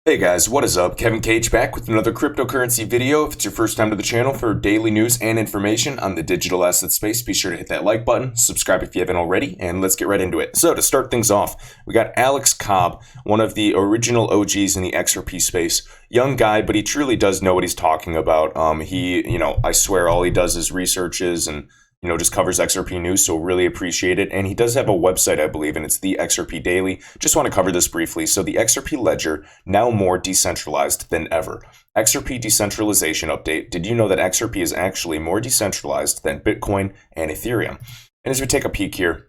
Hey guys, what is up? Kevincage back with another cryptocurrency video. If it's your first time to the channel for daily news and information on the digital asset space, be sure to hit that like button, subscribe if you haven't already, and let's get right into it. So to start things off, we got Alex Cobb, one of the original OGs in the XRP space. Young guy, but he truly does know what he's talking about. I swear all he does is researches and just covers XRP news, so really appreciate it. And he does have a website, I believe, and it's the XRP Daily. Just want to cover this briefly. So the XRP ledger, now more decentralized than ever. XRP decentralization update. Did you know that XRP is actually more decentralized than Bitcoin and Ethereum? And as we take a peek here,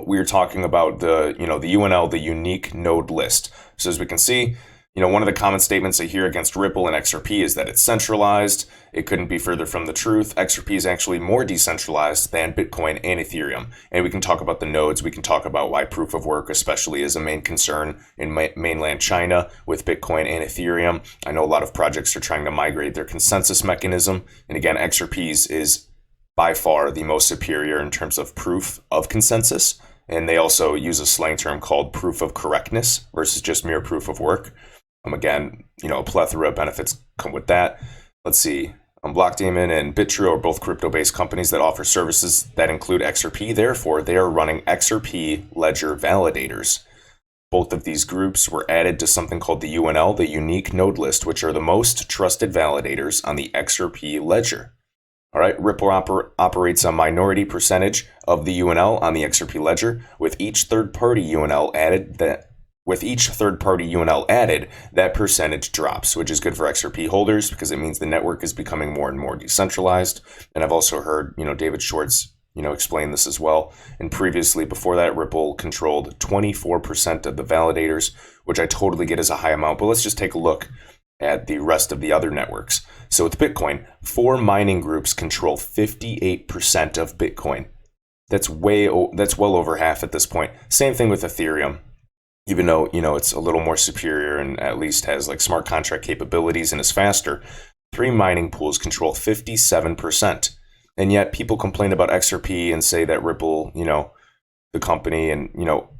we are talking about the UNL, the unique node list. So as we can see, one of the common statements I hear against Ripple and XRP is that it's centralized. It couldn't be further from the truth. XRP is actually more decentralized than Bitcoin and Ethereum. And we can talk about the nodes. We can talk about why proof of work especially is a main concern in mainland China with Bitcoin and Ethereum. I know a lot of projects are trying to migrate their consensus mechanism. And again, XRP's is by far the most superior in terms of proof of consensus. And they also use a slang term called proof of correctness versus just mere proof of work. Again, a plethora of benefits come with that. Let's see. Blockdaemon and Bitrue are both crypto-based companies that offer services that include XRP. Therefore, they are running XRP ledger validators. Both of these groups were added to something called the UNL, the unique node list, which are the most trusted validators on the XRP ledger. All right, Ripple operates a minority percentage of the UNL on the XRP ledger. With each third-party UNL added, that percentage drops, which is good for XRP holders because it means the network is becoming more and more decentralized. And I've also heard, David Schwartz, explain this as well. And previously, before that, Ripple controlled 24% of the validators, which I totally get as a high amount. But let's just take a look at the rest of the other networks. So with Bitcoin, 4 mining groups control 58% of Bitcoin. That's well over half at this point. Same thing with Ethereum. Even though, it's a little more superior and at least has like smart contract capabilities and is faster, 3 mining pools control 57%. And yet people complain about XRP and say that Ripple, the company and,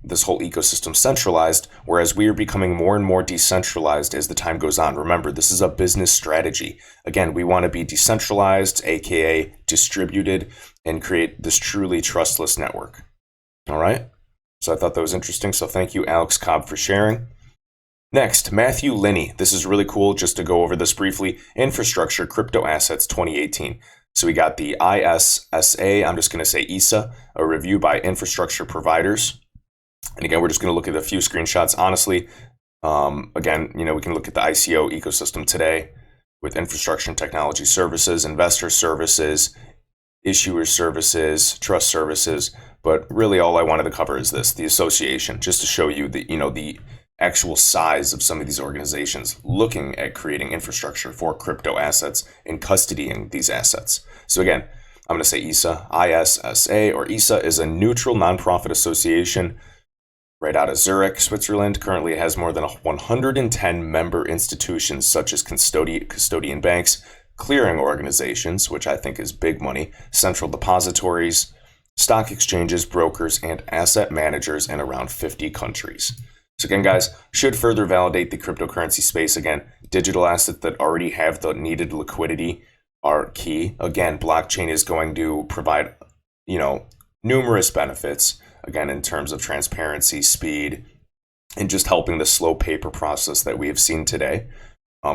this whole ecosystem centralized, whereas we are becoming more and more decentralized as the time goes on. Remember, this is a business strategy. Again, we want to be decentralized, aka distributed, and create this truly trustless network. All right. So I thought that was interesting. So thank you, Alex Cobb, for sharing. Next, Matthew Linney. This is really cool just to go over this briefly. Infrastructure Crypto Assets 2018. So we got the ISSA, I'm just going to say ISA, a review by infrastructure providers. And again, we're just going to look at a few screenshots. Honestly, again, we can look at the ICO ecosystem today with infrastructure and technology services, investor services, issuer services, trust services. But really all I wanted to cover is this, the association, just to show you the actual size of some of these organizations looking at creating infrastructure for crypto assets and custodying these assets. So again, I'm going to say ISA, ISSA, or ISA is a neutral nonprofit association right out of Zurich, Switzerland. Currently it has more than 110 member institutions such as custodian banks, clearing organizations, which I think is big money, central depositories, stock exchanges, brokers, and asset managers in around 50 countries. So again, guys, should further validate the cryptocurrency space. Again, digital assets that already have the needed liquidity are key. Again, blockchain is going to provide, numerous benefits, again, in terms of transparency, speed, and just helping the slow paper process that we have seen today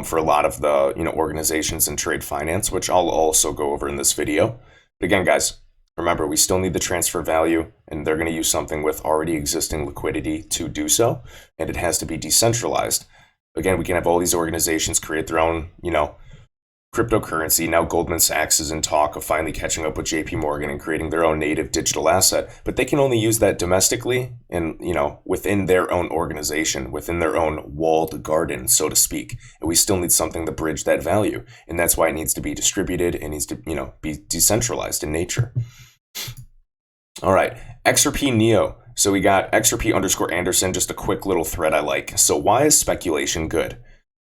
for a lot of the, organizations in trade finance, which I'll also go over in this video. But again, guys, remember, we still need the transfer value, and they're going to use something with already existing liquidity to do so, and it has to be decentralized. Again, we can have all these organizations create their own, cryptocurrency. Now Goldman Sachs is in talk of finally catching up with JP Morgan and creating their own native digital asset, but they can only use that domestically and, within their own organization, within their own walled garden, so to speak. And we still need something to bridge that value. And that's why it needs to be distributed. It needs to, be decentralized in nature. All right, XRP Neo. So we got XRP_Anderson, just a quick little thread I like. So why is speculation good?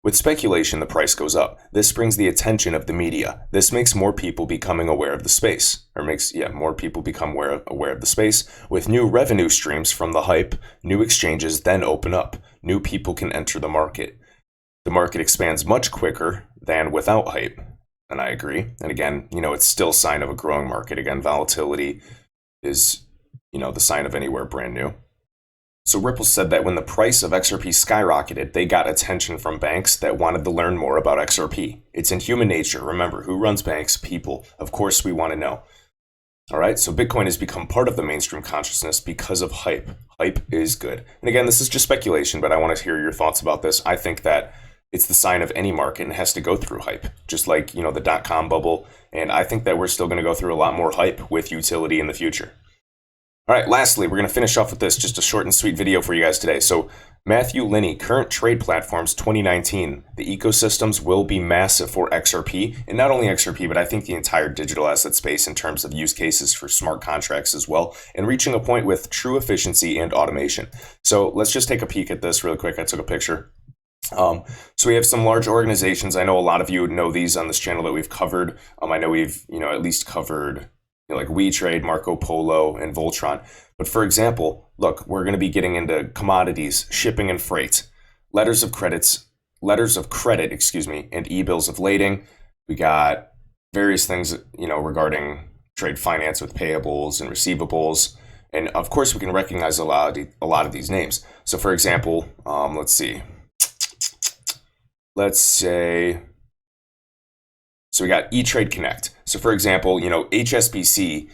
With speculation, the price goes up. This brings the attention of the media. This makes more people becoming aware of the space, or makes more people become aware of the space. With new revenue streams from the hype, new exchanges then open up. New people can enter the market. the market expands much quicker than without hype. And I agree. And again, it's still a sign of a growing market. Again, volatility is, the sign of anywhere brand new. So Ripple said that when the price of XRP skyrocketed, they got attention from banks that wanted to learn more about XRP. It's in human nature. Remember, who runs banks? People. Of course, we want to know. All right, so Bitcoin has become part of the mainstream consciousness because of hype. Hype is good. And again, this is just speculation, but I want to hear your thoughts about this. I think that it's the sign of any market and has to go through hype, just like, the dot-com bubble. And I think that we're still going to go through a lot more hype with utility in the future. All right, lastly, we're going to finish off with this, just a short and sweet video for you guys today. So Matthew Linney, current trade platforms 2019, the ecosystems will be massive for XRP, and not only XRP, but I think the entire digital asset space in terms of use cases for smart contracts as well, and reaching a point with true efficiency and automation. So let's just take a peek at this really quick. I took a picture. So we have some large organizations. I know a lot of you know these on this channel that we've covered. I know we've, at least covered like WeTrade, Marco Polo, and Voltron. But for example, look, we're going to be getting into commodities, shipping and freight, letters of credit, and e-bills of lading. We got various things, regarding trade finance with payables and receivables. And of course, we can recognize a lot of these names. So for example, let's say, so we got E-Trade Connect. So for example, HSBC,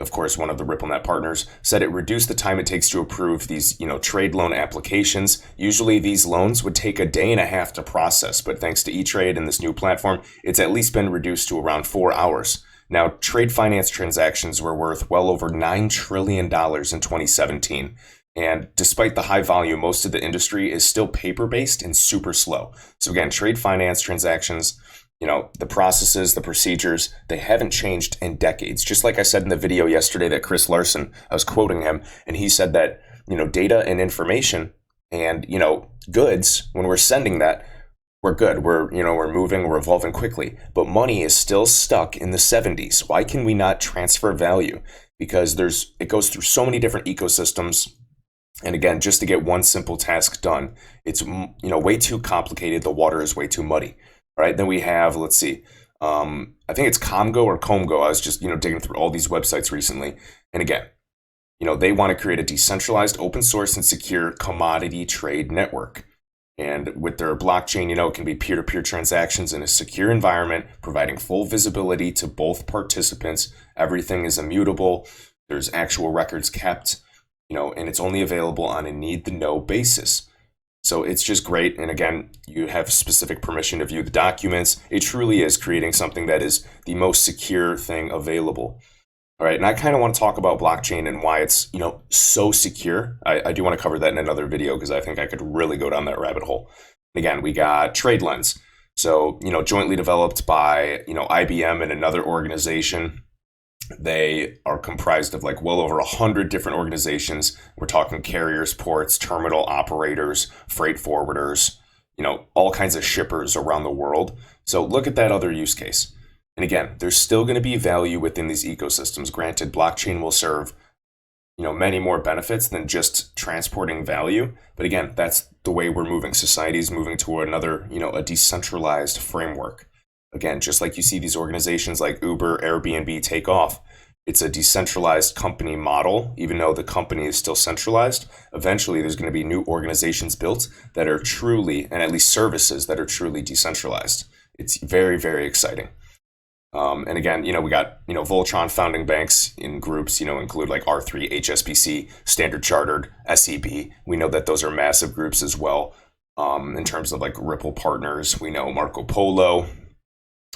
of course, one of the RippleNet partners, said it reduced the time it takes to approve these, trade loan applications. Usually these loans would take a day and a half to process, but thanks to E-Trade and this new platform, it's at least been reduced to around 4 hours. Now, trade finance transactions were worth well over $9 trillion in 2017. And despite the high volume, most of the industry is still paper-based and super slow. So again, trade finance transactions, the processes, the procedures, they haven't changed in decades. Just like I said in the video yesterday that Chris Larson, I was quoting him, and he said that, data and information and, goods, when we're sending that, we're good. We're moving, we're evolving quickly. But money is still stuck in the 70s. Why can we not transfer value? Because it goes through so many different ecosystems. And again, just to get one simple task done, it's, way too complicated. The water is way too muddy. All right, then we have, let's see, I think it's Comgo or Comgo. I was just, digging through all these websites recently. And again, they want to create a decentralized, open source, and secure commodity trade network. And with their blockchain, it can be peer-to-peer transactions in a secure environment, providing full visibility to both participants. Everything is immutable. There's actual records kept, and it's only available on a need-to-know basis. So it's just great. And again, you have specific permission to view the documents. It truly is creating something that is the most secure thing available. All right. And I kind of want to talk about blockchain and why it's, so secure. I do want to cover that in another video because I think I could really go down that rabbit hole. Again, we got TradeLens. So, jointly developed by, IBM and another organization. They are comprised of well over 100 different organizations. We're talking carriers, ports, terminal operators, freight forwarders, all kinds of shippers around the world. So look at that other use case. And again, there's still going to be value within these ecosystems. Granted, blockchain will serve, many more benefits than just transporting value. But again, that's the way we're moving. Society is moving to another, a decentralized framework. Again, just like you see these organizations like Uber, Airbnb take off, it's a decentralized company model. Even though the company is still centralized, eventually there's going to be new organizations built that are truly, and at least services that are truly decentralized. It's very, very exciting. And again, we got, Voltron founding banks in groups, include like R3, HSBC, Standard Chartered, SEB. We know that those are massive groups as well. In terms of Ripple partners, we know Marco Polo.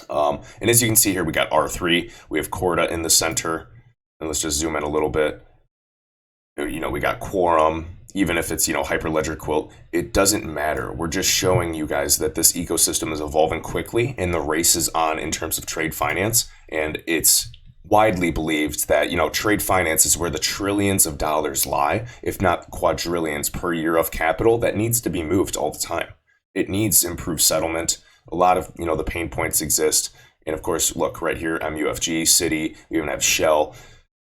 And as you can see here, we got R3, we have Corda in the center, and let's just zoom in a little bit. We got Quorum, even if it's, Hyperledger Quilt, it doesn't matter. We're just showing you guys that this ecosystem is evolving quickly and the race is on in terms of trade finance. And it's widely believed that, trade finance is where the trillions of dollars lie, if not quadrillions per year of capital that needs to be moved all the time. It needs improved settlement. A lot of, the pain points exist. And of course, look right here, MUFG, Citi, we even have Shell.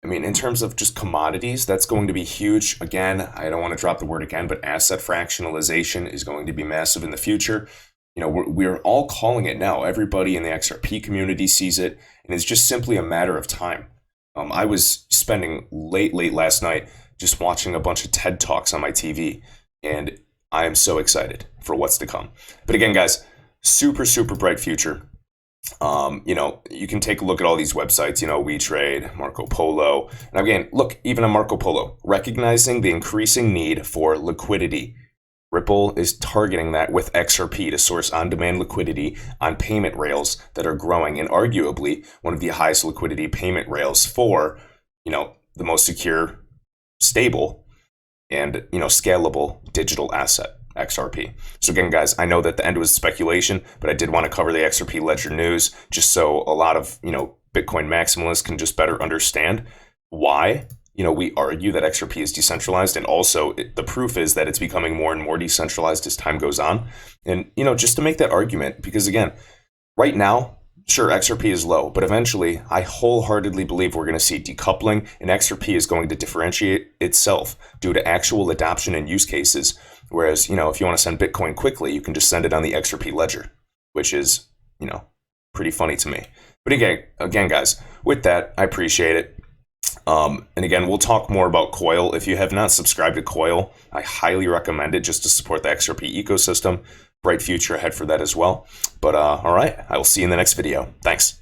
I mean, in terms of just commodities, that's going to be huge. Again, I don't want to drop the word again, but asset fractionalization is going to be massive in the future. we're all calling it now. Everybody in the XRP community sees it, and it's just simply a matter of time. I was spending late last night just watching a bunch of TED Talks on my TV, and I am so excited for what's to come. But again, guys, super bright future. You can take a look at all these websites, WeTrade, Marco Polo. And again, look, even on Marco Polo, recognizing the increasing need for liquidity. Ripple is targeting that with XRP to source on-demand liquidity on payment rails that are growing, and arguably one of the highest liquidity payment rails for, the most secure, stable, and, scalable digital asset, XRP. So again, guys, I know that the end was speculation, but I did want to cover the XRP ledger news just so a lot of, Bitcoin maximalists can just better understand why we argue that XRP is decentralized, and also the proof is that it's becoming more and more decentralized as time goes on. And, just to make that argument, because again, right now, sure, XRP is low, but eventually I wholeheartedly believe we're going to see decoupling, and XRP is going to differentiate itself due to actual adoption and use cases. Whereas, if you want to send Bitcoin quickly, you can just send it on the XRP ledger, which is, pretty funny to me. But again, guys, with that, I appreciate it. And again, we'll talk more about Coil. If you have not subscribed to Coil, I highly recommend it just to support the XRP ecosystem. Bright future ahead for that as well. But all right, I will see you in the next video. Thanks.